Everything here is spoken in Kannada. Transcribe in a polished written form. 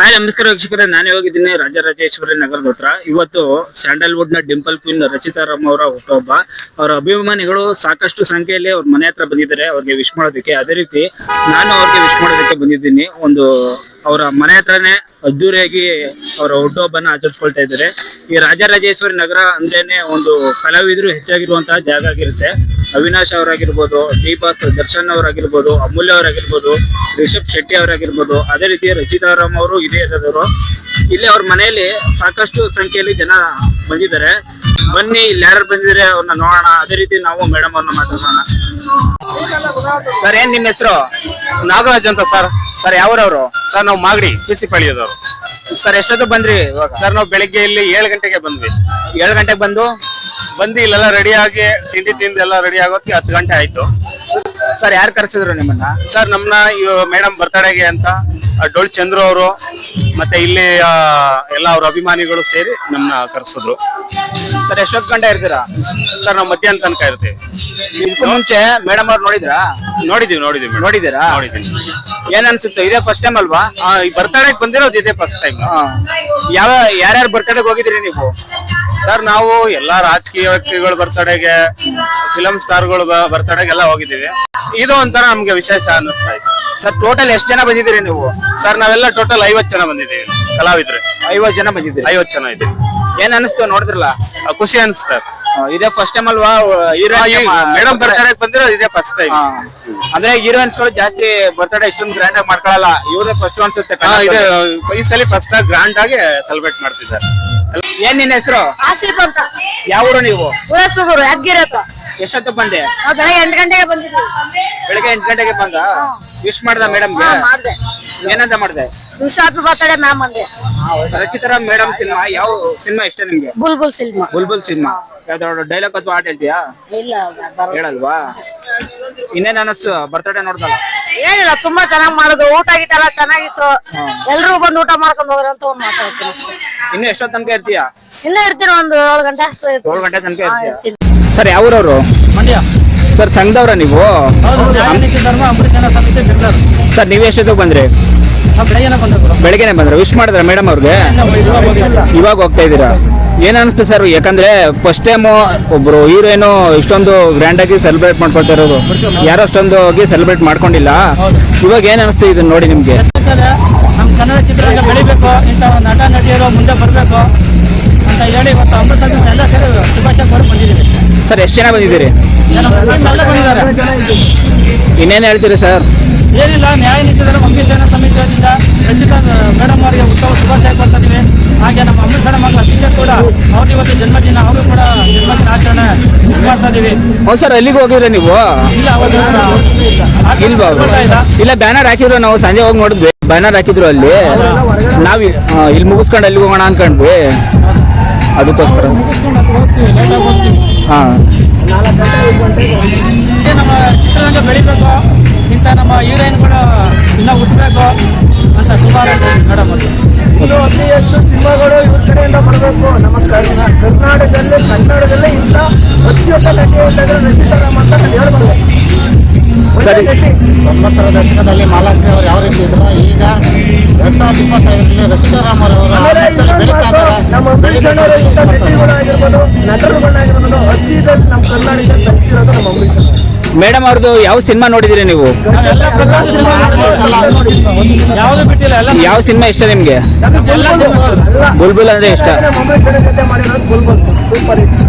ಹಾಯ್ ನಮಸ್ಕಾರ ವೀಕ್ಷಕರೇ, ನಾನು ಹೋಗಿದ್ದೀನಿ ರಾಜರಾಜೇಶ್ವರಿ ನಗರದ ಹತ್ರ. ಇವತ್ತು ಸ್ಯಾಂಡಲ್ವುಡ್ ನ ಡಿಂಪಲ್ ಕ್ವೀನ್ ರಚಿತಾ ರಾಮ್ ಅವರ ಹುಟ್ಟುಹಬ್ಬ. ಅವರ ಅಭಿಮಾನಿಗಳು ಸಾಕಷ್ಟು ಸಂಖ್ಯೆಯಲ್ಲಿ ಅವ್ರ ಮನೆ ಹತ್ರ ಬಂದಿದ್ದಾರೆ ಅವ್ರಿಗೆ ವಿಶ್ ಮಾಡೋದಕ್ಕೆ. ಅದೇ ರೀತಿ ನಾನು ಅವ್ರಿಗೆ ವಿಶ್ ಮಾಡೋದಕ್ಕೆ ಬಂದಿದ್ದೀನಿ. ಅವರ ಮನೆ ಹತ್ರನೇ ಅದ್ದೂರಿಯಾಗಿ ಅವರ ಹುಟ್ಟುಹಬ್ಬನ ಆಚರಿಸ್ಕೊಳ್ತಾ ಇದ್ದಾರೆ. ಈ ರಾಜರಾಜೇಶ್ವರಿ ನಗರ ಅಂದ್ರೇನೆ ಒಂದು ಕಲಾವಿದರು ಹೆಚ್ಚಾಗಿರುವಂತಹ ಜಾಗ ಆಗಿರುತ್ತೆ. ಅವಿನಾಶ್ ಅವರಾಗಿರ್ಬೋದು, ದೀಪಕ್ ದರ್ಶನ್ ಅವರಾಗಿರ್ಬೋದು, ಅಮೂಲ್ಯ ಅವರಾಗಿರ್ಬೋದು, ರಿಷಬ್ ಶೆಟ್ಟಿ ಅವರಾಗಿರ್ಬೋದು, ಅದೇ ರೀತಿ ರಚಿತಾ ರಾಮ್ ಅವರು ಇದೇ ಇರೋದವರು. ಇಲ್ಲಿ ಅವ್ರ ಮನೆಯಲ್ಲಿ ಸಾಕಷ್ಟು ಸಂಖ್ಯೆಯಲ್ಲಿ ಜನ ಬಂದಿದ್ದಾರೆ. ಬನ್ನಿ ಇಲ್ಲಿ ಯಾರು ಬಂದಿದ್ದಾರೆ ಅವ್ರನ್ನ ನೋಡೋಣ. ಅದೇ ರೀತಿ ನಾವು ಮೇಡಮ್ ಅವ್ರನ್ನ ಮಾತಾಡೋಣ. ಸರ್, ಏನ್ ನಿಮ್ಮ ಹೆಸರು? ನಾಗರಾಜ್ ಅಂತ ಸರ್. ಸರ್, ಯಾವ್ರವ್ರು? ಸರ್ ನಾವು ಮಾಗಡಿ ಪಿಸಿಪಳ್ಳಿಯದವರು. ಸರ್, ಎಷ್ಟೊತ್ತು ಬಂದ್ರಿ ಇವಾಗ? ಸರ್ ನಾವು ಬೆಳಿಗ್ಗೆ ಇಲ್ಲಿ 7 ಗಂಟೆಗೆ ಬಂದ್ವಿ. 7 ಗಂಟೆಗೆ ಬಂದು ಇಲ್ಲೆಲ್ಲ ರೆಡಿ ಆಗಿ ತಿಂಡಿ ತಿಂದು ಎಲ್ಲ ರೆಡಿ ಆಗೋದಕ್ಕೆ 10 ಗಂಟೆ ಆಯ್ತು. ಸರ್, ಯಾರು ಕರೆಸಿದ್ರು ನಿಮ್ಮನ್ನ? ಸರ್ ನಮ್ನ ಮೇಡಮ್ ಬರ್ತಡೆಗೆ ಅಂತ ಡೋಳ್ ಚಂದ್ರು ಅವರು ಮತ್ತೆ ಇಲ್ಲಿ ಎಲ್ಲ ಅವ್ರ ಅಭಿಮಾನಿಗಳು ಸೇರಿ ನಮ್ನ ಕರೆಸಿದ್ರು. ಸರ್, ಎಷ್ಟೊತ್ತು ಗಂಟೆ ಇರ್ತೀರಾ? ಸರ್ ನಾವು ಮಧ್ಯಾಹ್ನ ತನಕ ಇರ್ತೀವಿ. ಇದಕ್ಕೂ ಮುಂಚೆ ಮೇಡಮ್ ಅವ್ರು ನೋಡಿದ್ರಾ? ನೋಡಿದೀವಿ. ನೋಡಿದ್ದೀರಾ? ನೋಡಿದ್ದೀನಿ. ಏನ್ ಅನ್ಸುತ್ತೆ? ಇದೇ ಫಸ್ಟ್ ಟೈಮ್ ಅಲ್ವಾ ಈ ಬರ್ತಡೆಗೆ ಬಂದಿರೋದು? ಇದೇ ಫಸ್ಟ್ ಟೈಮ್. ಯಾರ್ಯಾರು ಬರ್ತಡೆಗೆ ಹೋಗಿದ್ರಿ ನೀವು? ಸರ್ ನಾವು ಎಲ್ಲಾ ರಾಜಕೀಯ ವ್ಯಕ್ತಿಗಳ ಬರ್ತಡೆಗೆ, ಫಿಲಂ ಸ್ಟಾರ್ಗಳು ಬರ್ತಡೆಗೆ ಎಲ್ಲ ಹೋಗಿದ್ದೀವಿ. ಇದು ಒಂಥರ ನಮ್ಗೆ ವಿಶೇಷ ಅನ್ನಿಸ್ತಾ ಇತ್ತು. ಸರ್, ಟೋಟಲ್ ಎಷ್ಟು ಜನ ಬಂದಿದ್ದೀರಿ ನೀವು? ಸರ್ ನಾವೆಲ್ಲ ಟೋಟಲ್ 50 ಜನ ಬಂದಿದ್ದೀವಿ. ಕಲಾವಿದ್ರು 50 ಜನ ಬಂದಿದ್ದೀರಿ. 50 ಜನ ಇದ್ದೀವಿ. ಏನ್ ಅನಿಸ್ತು ನೋಡಿದ್ರಲ್ಲ? ಖುಷಿ ಅನಿಸ್ತಾ. ಇದೇ ಫಸ್ಟ್ ಟೈಮ್ ಅಲ್ವಾ ಮೇಡಮ್ ಬರ್ತಡೆಗೆ ಬಂದಿರೋದು? ಇದೇ ಫಸ್ಟ್ ಟೈಮ್. ಅಂದ್ರೆ ಹೀರೋಯಿನ್ಸ್ಗಳು ಜಾಸ್ತಿ ಬರ್ತಡೆ ಇಷ್ಟೊಂದು ಗ್ರ್ಯಾಂಡ್ ಆಗಿ ಮಾಡ್ಕೊಳ್ಳಲ್ಲ, ಇವ್ರೇ ಫಸ್ಟ್ ಅನ್ಸುತ್ತೆ. ಈ ಸಲ ಫಸ್ಟ್ ಗ್ರ್ಯಾಂಡ್ ಆಗಿ ಸೆಲೆಬ್ರೇಟ್ ಮಾಡ್ತಿದ್ದಾರೆ. ಏನ್ ನಿನ್ನ ಹೆಸರು? ಆಸಿಫ್ ಅಂತ. ಯಾವ ಊರು ನೀವು? ಉಳಸುಗೂರು, ಯಾದಗಿರಿ ಹತ್ರ. ಎಷ್ಟೊತ್ತು ಬಂದೆ? ನಾವು ಬೆಳಗ್ಗೆ 8 ಗಂಟೆಗೆ ಬಂದಿದ್ವಿ. ಬೆಳಿಗ್ಗೆ 8 ಗಂಟೆಗೆ ಬಂದ? ವಿಶ್ ಮಾಡ್ದ ಮೇಡಮ್ಗೆ? ಮಾಡ್ದೆ. ಏನಂತ ಮಾಡ್ದೆ? ಹ್ಯಾಪಿ ಬರ್ತ್ಡೇ ಮ್ಯಾಮ್ ಅಂದೆ. ರಚಿತಾ ರಾಮ್ ಮೇಡಮ್ ಸಿನಿಮಾ ಯಾವ ಸಿನಿಮಾ ಇಷ್ಟ ನಿಮ್ಗೆ? ಬುಲ್ಬುಲ್ ಸಿನಿಮಾ. ಬುಲ್ಬುಲ್ ಸಿನಿಮಾ ಯಾವ್ದಾದ್ರು ಡೈಲಾಗ್ ಅಥವಾ ಆಟ ಹೇಳ್ತೀಯಾ? ಇಲ್ಲ, ಹೇಳಲ್ವಾ? ಇನ್ನೇನ್ ಅನಸ್ತು ಬರ್ತಡೇ ನೋಡ್ದಲ್ಲ? ಏನಿಲ್ಲ, ತುಂಬಾ ಚೆನ್ನಾಗಿ ಮಾಡಿದ್ರು. ಊಟ ಗೀಟ ಎಲ್ಲ ಚೆನ್ನಾಗಿತ್ತು. ಎಲ್ರು ಬಂದು ಊಟ ಮಾಡ್ಕೊಂಡು ಹೋಗ್ರ ಅಂತ ಒಂದ್ ಮಾತಾಡ್ತೀನಿ ಅಷ್ಟೇ. ಇನ್ನು ಎಷ್ಟೊತ್ತು ತನಕ ಇರ್ತೀಯಾ? ಇಲ್ಲೇ ಇರ್ತೀನಿ, ಒಂದು 7 ಗಂಟೆ ಅಷ್ಟು. 7 ಗಂಟೆ ತನಕ ಇರ್ತೀಯಾ? ಇರ್ತೀನಿ. ಸರ್, ಯಾವೂರವ್ರು? ಮಂಡ್ಯ. ಸರ್, ಸಂಘದವ್ರ ನೀವು? ಧರ್ಮ ಅಮೃತ ಸಮಿತಿ ಬಿರ್ಲರ್. ಸರ್, ನೀವ್ ಎಷ್ಟೊತ್ತಿಗೆ ಬಂದ್ರಿ? ಬೆಳಗ್ಗೆನೆ ಬಂದ್ರ? ವಿಶ್ ಮಾಡಿದ್ರ ಮೇಡಮ್ ಅವ್ರಿಗೆ? ಇವಾಗ ಹೋಗ್ತಾ ಇದ್ದೀರಾ? ಏನ್ ಅನಿಸ್ತು ಸರ್? ಯಾಕಂದ್ರೆ ಫಸ್ಟ್ ಟೈಮ್ ಒಬ್ರು ಹೀರೋಯಿನ್ ಇಷ್ಟೊಂದು ಗ್ರ್ಯಾಂಡ್ ಆಗಿ ಸೆಲೆಬ್ರೇಟ್ ಮಾಡ್ಕೊಳ್ತಾ ಇರೋದು, ಯಾರು ಅಷ್ಟೊಂದು ಹೋಗಿ ಸೆಲೆಬ್ರೇಟ್ ಮಾಡ್ಕೊಂಡಿಲ್ಲ. ಇವಾಗ ಏನ್ ಅನಿಸ್ತು ಇದನ್ನ ನೋಡಿ ನಿಮ್ಗೆ? ನಮ್ ಕನ್ನಡ ಚಿತ್ರರಂಗ ಬೆಳಿಬೇಕು, ಇಂಥ ನಟ ನಟಿಯರು ಮುಂದೆ ಬರ್ಬೇಕು ಅಂತ ಹೇಳಿ ಇವತ್ತು ಅಮೃತ ಎಲ್ಲ ಸೇರಿ ಶುಭಾಶಯ ಕೋರಿ ಬಂದಿದ್ದೀವಿ. ಸರ್, ಎಷ್ಟು ಜನ ಬಂದಿದ್ದೀರಿ? ಇನ್ನೇನು ಹೇಳ್ತೀರಿ ಸರ್? ಏನಿಲ್ಲ, ನ್ಯಾಯ ನೀತಿಗಳ ಸಂವಿಧಾನ ಸಮಿತಿಯಿಂದ ರಚಿತಾ ಮೇಡಮ್ ಅವರಿಗೆ ಉತ್ಸವ ಶುಭಾಶಯ ಕೊಡ್ತಾ ಇದೀವಿ. ಹಾಗೆ ನಮ್ಮ ಅಮೃತ ಮಕ್ಕಳ ಅಧ್ಯಕ್ಷ ಕೂಡ ಅವ್ರಿಗೆ ಇವತ್ತು ಜನ್ಮದಿನ, ಅವರು ಕೂಡ ಜನ್ಮದಿನ ಆಚರಣೆ ಮಾಡ್ತಾ ಇದೀವಿ. ಹೌದು ಸರ್, ಎಲ್ಲಿಗೆ ಹೋಗಿದ್ರೆ ನೀವು? ಇಲ್ವಾ? ಇಲ್ಲ, ಬ್ಯಾನರ್ ಹಾಕಿದ್ರು, ನಾವು ಸಂಜೆ ಹೋಗಿ ನೋಡಿದ್ವಿ. ಬ್ಯಾನರ್ ಹಾಕಿದ್ರು ಅಲ್ಲಿ. ನಾವ್ ಇಲ್ಲಿ ಮುಗಿಸ್ಕೊಂಡು ಅಲ್ಲಿಗೆ ಹೋಗೋಣ ಅನ್ಕೊಂಡ್ವಿ, ಅದಕ್ಕೋಸ್ಕರ. ಹಾ, ನಮ್ಮ ಚಿತ್ರರಂಗ ಬೆಳಿಬೇಕು, ಇಂಥ ನಮ್ಮ ಹೀರೋಯಿನ್ಗಳು ಇನ್ನೂ ಹುಟ್ಟಬೇಕು ಅಂತ ಶುಭಾಶಯ ಮೇಡಮ್ ಅವರು. ಅತಿ ಹೆಚ್ಚು ಸಿನಿಮಾಗಳು ಇವ್ರ ಕಡೆಯಿಂದ ಬರಬೇಕು. ನಮ್ಮ ಕನ್ನಡದಲ್ಲೇ ಇಂಥ ಅತ್ಯುತ್ತಮ ನಟಿ ಇದ್ದಾಗ ರಚಿತಾ ರಾಮ್ ಅಂತ ನಾನು ಹೇಳ್ಬೋದು. ಸರಿ. 90ರ ದಶಕದಲ್ಲಿ ಮಾಲಾಶ್ರೀ ಅವರು ಯಾವ ರೀತಿ ಇದ್ರು, ಈಗ 2025ರಲ್ಲಿ ರಚಿತಾ ರಾಮ್ ಅವರು ನಮ್ಮ ಅಂಬರೀಷ್ ಅವರು ಇಂಥ ನಟಿಗಳಾಗಿರ್ಬೋದು, ನಟರುಗಳಾಗಿರ್ಬೋದು, ಅತಿ ನಮ್ಮ ಕನ್ನಡಿಗ ಕಲಿಸಿರೋದು ನಮ್ಮ ಅಂಬರೀಷ್. ಮೇಡಮ್ ಅವ್ರದ್ದು ಯಾವ ಸಿನಿಮಾ ನೋಡಿದಿರಿ ನೀವು? ಯಾವುದು ಬಿಟ್ಟಿಲ್ಲ, ಎಲ್ಲ. ಯಾವ ಸಿನಿಮಾ ಇಷ್ಟ ನಿಮ್ಗೆ? ಬುಲ್ಬುಲ್ ಅಂದ್ರೆ ಇಷ್ಟ. ಅಂಬರೀಷ್ ಜೊತೆ ಮಾಡಿರೋದು ಬುಲ್ಬುಲ್ ಸೂಪರ್ ಇಷ್ಟ.